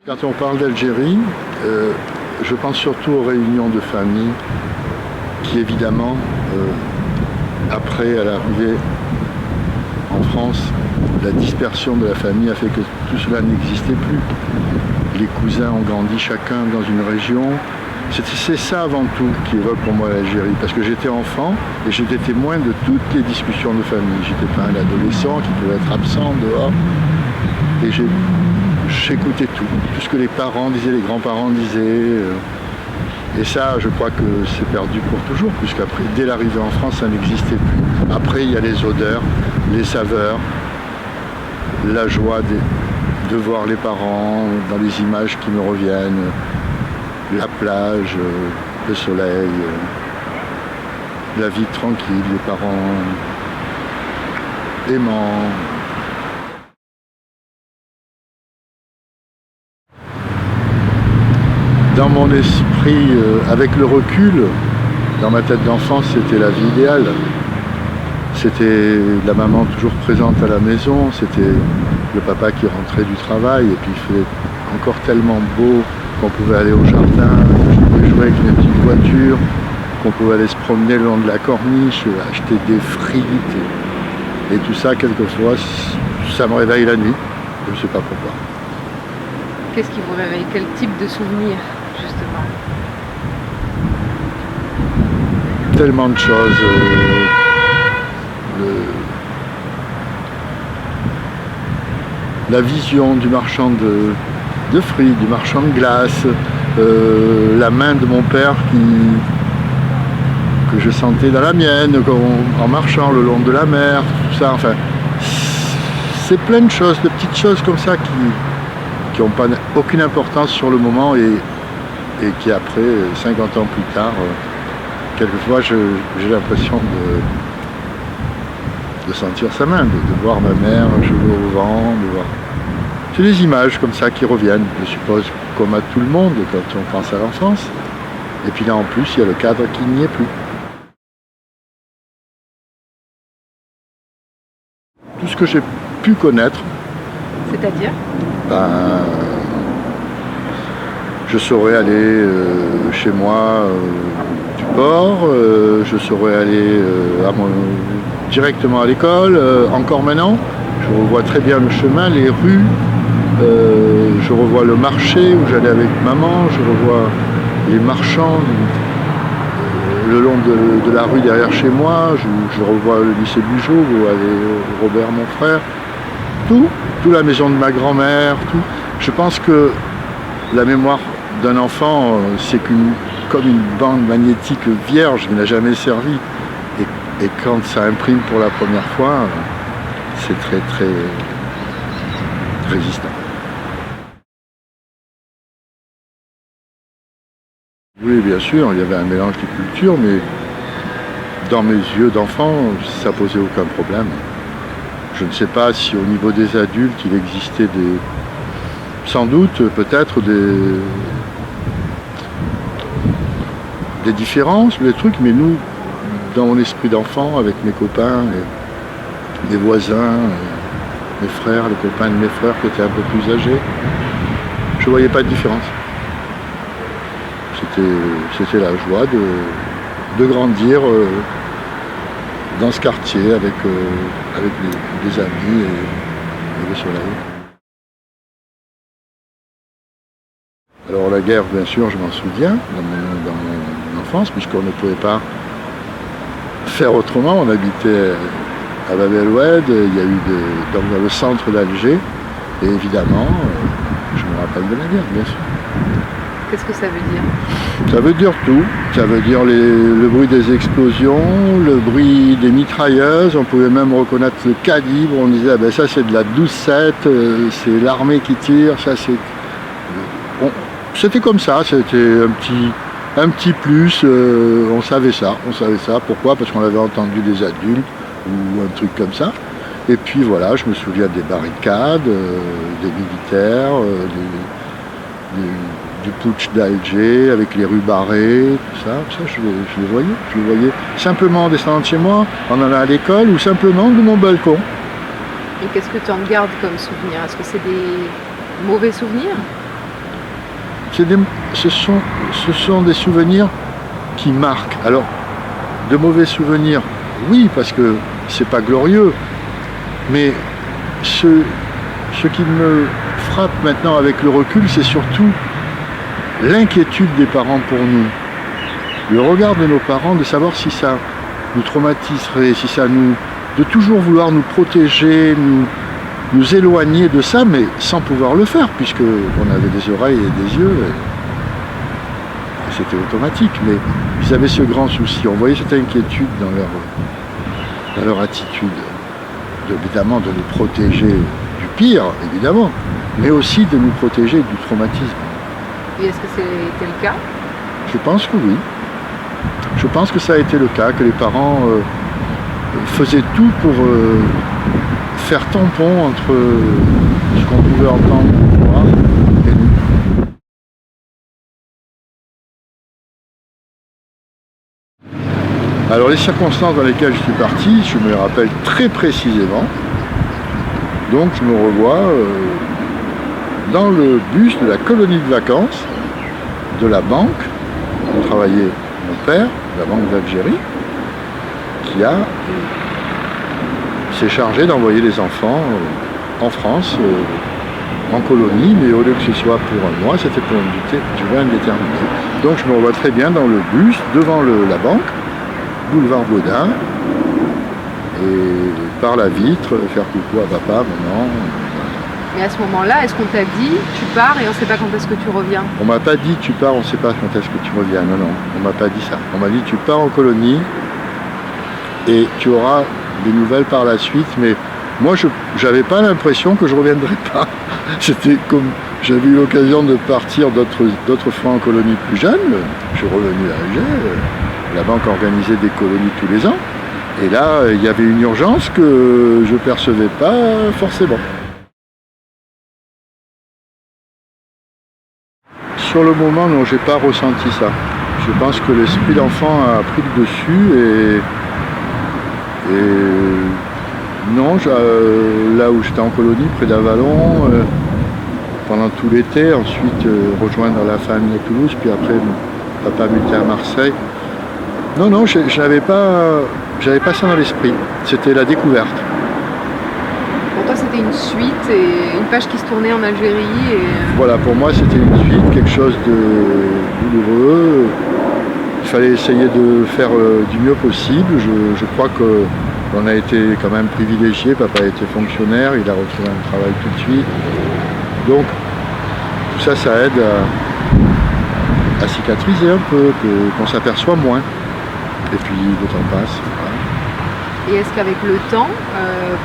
Quand on parle d'Algérie, je pense surtout aux réunions de famille qui évidemment, après à l'arrivée en France, la dispersion de la famille a fait que tout cela n'existait plus. Les cousins ont grandi chacun dans une région. C'est ça avant tout qui évoque pour moi l'Algérie, parce que j'étais enfant et j'étais témoin de toutes les discussions de famille. J'étais pas un adolescent qui pouvait être absent dehors. Et j'écoutais tout ce que les parents disaient, les grands-parents disaient. Et ça, je crois que c'est perdu pour toujours, puisqu'après, dès l'arrivée en France, ça n'existait plus. Après, il y a les odeurs, les saveurs, la joie de voir les parents dans les images qui me reviennent, la plage, le soleil, la vie tranquille, les parents aimants. Dans mon esprit, avec le recul, dans ma tête d'enfance, c'était la vie idéale. C'était la maman toujours présente à la maison, c'était le papa qui rentrait du travail, et puis il faisait encore tellement beau qu'on pouvait aller au jardin, qu'on pouvait jouer avec une petite voiture, qu'on pouvait aller se promener le long de la corniche, acheter des frites, et tout ça, quelquefois, ça me réveille la nuit, je ne sais pas pourquoi. Qu'est-ce qui vous réveille? Quel type de souvenir, justement? Tellement de choses. La vision du marchand de fruits, du marchand de glace, la main de mon père que je sentais dans la mienne, en marchant le long de la mer, tout ça, enfin, c'est plein de choses, de petites choses comme ça qui n'ont pas aucune importance sur le moment et qui après, 50 ans plus tard, quelquefois j'ai l'impression de sentir sa main, de voir ma mère jouer au vent, de voir... C'est des images comme ça qui reviennent, je suppose, comme à tout le monde quand on pense à l'enfance. Et puis là en plus, il y a le cadre qui n'y est plus. Tout ce que j'ai pu connaître, c'est-à-dire? Je saurais aller chez moi du port, je saurais aller directement à l'école, encore maintenant. Je revois très bien le chemin, les rues, je revois le marché où j'allais avec maman, je revois les marchands le long de la rue derrière chez moi, je revois le lycée Bugeaud où allait Robert, mon frère. Tout, la maison de ma grand-mère, tout. Je pense que la mémoire d'un enfant, c'est comme une bande magnétique vierge qui n'a jamais servi. Et quand ça imprime pour la première fois, c'est très, très résistant. Oui, bien sûr, il y avait un mélange de cultures, mais dans mes yeux d'enfant, ça posait aucun problème. Je ne sais pas si au niveau des adultes, il existait sans doute, peut-être des différences, des trucs, mais nous, dans mon esprit d'enfant, avec mes copains, mes voisins, mes frères, les copains de mes frères qui étaient un peu plus âgés, je ne voyais pas de différence. C'était la joie de grandir dans ce quartier avec des amis et le soleil. Alors la guerre, bien sûr, je m'en souviens dans mon enfance, puisqu'on ne pouvait pas faire autrement. On habitait à Bab el Oued, il y a eu dans le centre d'Alger, et évidemment, je me rappelle de la guerre, bien sûr. Qu'est-ce que ça veut dire? Ça veut dire tout. Ça veut dire le bruit des explosions, le bruit des mitrailleuses. On pouvait même reconnaître le calibre. On disait, ah ben ça c'est de la 12-7, c'est l'armée qui tire. Ça c'est... Bon, c'était comme ça, c'était un petit plus. On savait ça. Pourquoi? Parce qu'on avait entendu des adultes ou un truc comme ça. Et puis voilà, je me souviens des barricades, des militaires, du putsch d'Alger, avec les rues barrées, tout ça je les voyais. Simplement en descendant de chez moi, en allant à l'école, ou simplement de mon balcon. Et qu'est-ce que tu en gardes comme souvenir? Est-ce que c'est des mauvais souvenirs? ce sont des souvenirs qui marquent. Alors, de mauvais souvenirs, oui, parce que c'est pas glorieux, mais ce qui me frappe maintenant avec le recul, c'est surtout l'inquiétude des parents pour nous. Le regard de nos parents, de savoir si ça nous traumatiserait, si ça nous... de toujours vouloir nous protéger, nous éloigner de ça, mais sans pouvoir le faire, puisqu'on avait des oreilles et des yeux, et c'était automatique. Mais ils avaient ce grand souci. On voyait cette inquiétude dans leur attitude, évidemment de nous protéger du pire, évidemment, mais aussi de nous protéger du traumatisme. Et est-ce que c'était le cas? Je pense que oui. Je pense que ça a été le cas, que les parents faisaient tout pour faire tampon entre ce qu'on pouvait entendre ou voir et nous. Alors les circonstances dans lesquelles je suis parti, je me les rappelle très précisément. Donc je me revois dans le bus de la colonie de vacances de la banque où travaillait mon père, la Banque d'Algérie, qui s'est chargé d'envoyer les enfants en France, en colonie, mais au lieu que ce soit pour un mois, c'était pour une durée indéterminée. Donc je me revois très bien dans le bus, devant la banque, boulevard Baudin, et par la vitre, faire coucou à papa, maman. Et à ce moment-là, est-ce qu'on t'a dit tu pars et on ne sait pas quand est-ce que tu reviens? On m'a pas dit tu pars, on ne sait pas quand est-ce que tu reviens. Non, non, on m'a pas dit ça. On m'a dit tu pars en colonie et tu auras des nouvelles par la suite. Mais moi, je n'avais pas l'impression que je ne reviendrais pas. C'était comme j'avais eu l'occasion de partir d'autres fois en colonie plus jeune. Je suis revenu à Alger. La banque organisait des colonies tous les ans. Et là, il y avait une urgence que je ne percevais pas forcément. Sur le moment, non, j'ai pas ressenti ça. Je pense que l'esprit d'enfant a pris le dessus et non, là où j'étais en colonie, près d'Avallon, pendant tout l'été, ensuite rejoindre la famille à Toulouse, puis après mon papa muté à Marseille. Non, non, j'avais pas ça dans l'esprit. C'était la découverte. Pour toi, c'était une suite et une page qui se tournait en Algérie. Voilà, pour moi, c'était une suite, quelque chose de douloureux. Il fallait essayer de faire du mieux possible. Je crois qu'on a été quand même privilégié. Papa était fonctionnaire, il a retrouvé un travail tout de suite. Donc, tout ça, ça aide à cicatriser un peu, qu'on s'aperçoit moins. Et puis, le temps passe. Voilà. Et est-ce qu'avec le temps,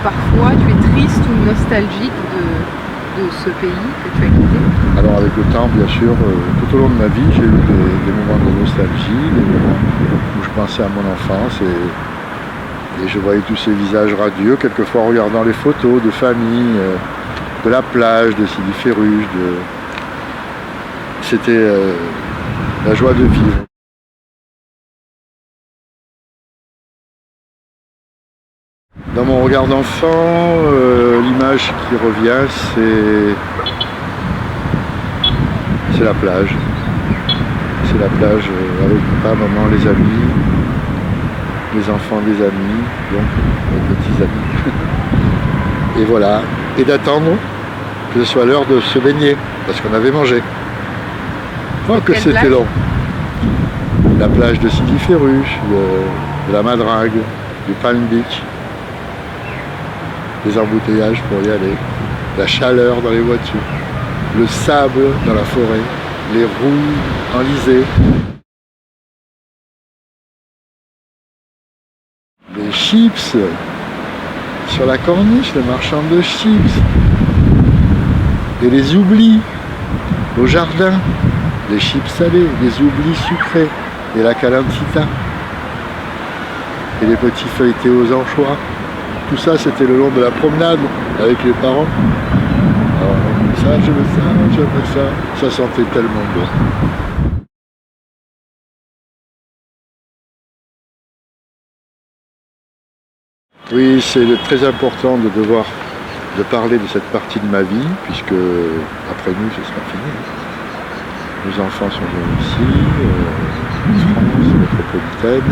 parfois, tu es triste ou nostalgique de ce pays que tu as quitté? Alors avec le temps, bien sûr, tout au long de ma vie, j'ai eu des moments de nostalgie, des moments où je pensais à mon enfance et je voyais tous ces visages radieux, quelquefois en regardant les photos de famille, de la plage, de Sidi Ferruche. C'était la joie de vivre. Dans mon regard d'enfant, l'image qui revient, c'est la plage. C'est la plage avec papa, maman, les amis, les enfants des amis, donc les petits amis. Et voilà. Et d'attendre que ce soit l'heure de se baigner, parce qu'on avait mangé. Oh, que c'était long. La plage de Sidi Ferruche, de la Madrague, du Palm Beach. Les embouteillages pour y aller, la chaleur dans les voitures, le sable dans la forêt, les roues enlisées, les chips sur la corniche, les marchands de chips, et les oublis au jardin, les chips salés, les oublis sucrés, et la calentita, et les petits feuilletés aux anchois. Tout ça, c'était le long de la promenade avec les parents. Alors, ça, je veux ça. Ça sentait tellement bon. Oui, c'est très important de parler de cette partie de ma vie, puisque après nous, ce sera fini. Nos enfants sont nés ici, en France métropolitaine.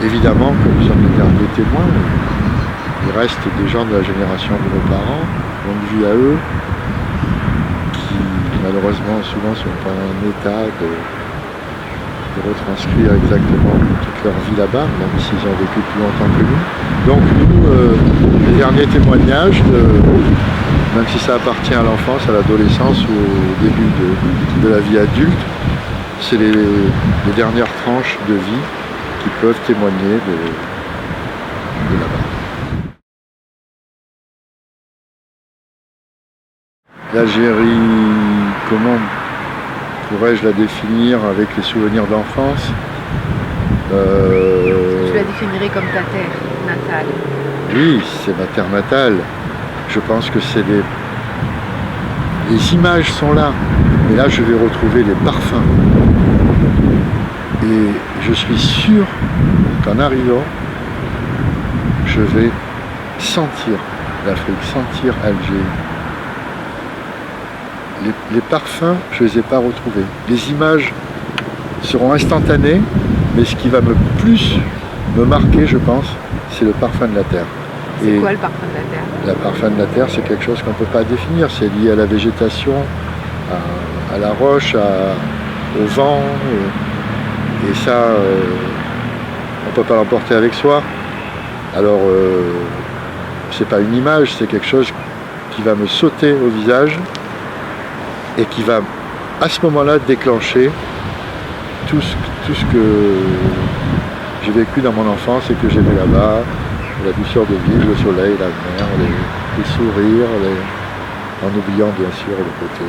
Évidemment, comme nous sommes les derniers témoins, il reste des gens de la génération de nos parents, longue vie à eux, qui malheureusement souvent ne sont pas en état de retranscrire exactement toute leur vie là-bas, même s'ils ont vécu plus longtemps que nous. Donc nous, les derniers témoignages, même si ça appartient à l'enfance, à l'adolescence ou au début de la vie adulte, c'est les dernières tranches de vie qui peuvent témoigner de là-bas. L'Algérie, comment pourrais-je la définir avec les souvenirs d'enfance? Tu la définirais comme ta terre natale? Oui, c'est ma terre natale. Je pense que c'est les images sont là, mais là je vais retrouver les parfums. Et je suis sûr qu'en arrivant, je vais sentir l'Afrique, sentir Alger. Les parfums, je ne les ai pas retrouvés. Les images seront instantanées, mais ce qui va plus me marquer, je pense, c'est le parfum de la terre. C'est quoi le parfum de la terre? Le parfum de la terre, c'est quelque chose qu'on ne peut pas définir. C'est lié à la végétation, à la roche, au vent. Et ça, on ne peut pas l'emporter avec soi. Alors, c'est pas une image, c'est quelque chose qui va me sauter au visage et qui va, à ce moment-là, déclencher tout ce que j'ai vécu dans mon enfance et que j'aimais là-bas. La douceur de vivre, le soleil, la mer, les sourires, en oubliant bien sûr le côté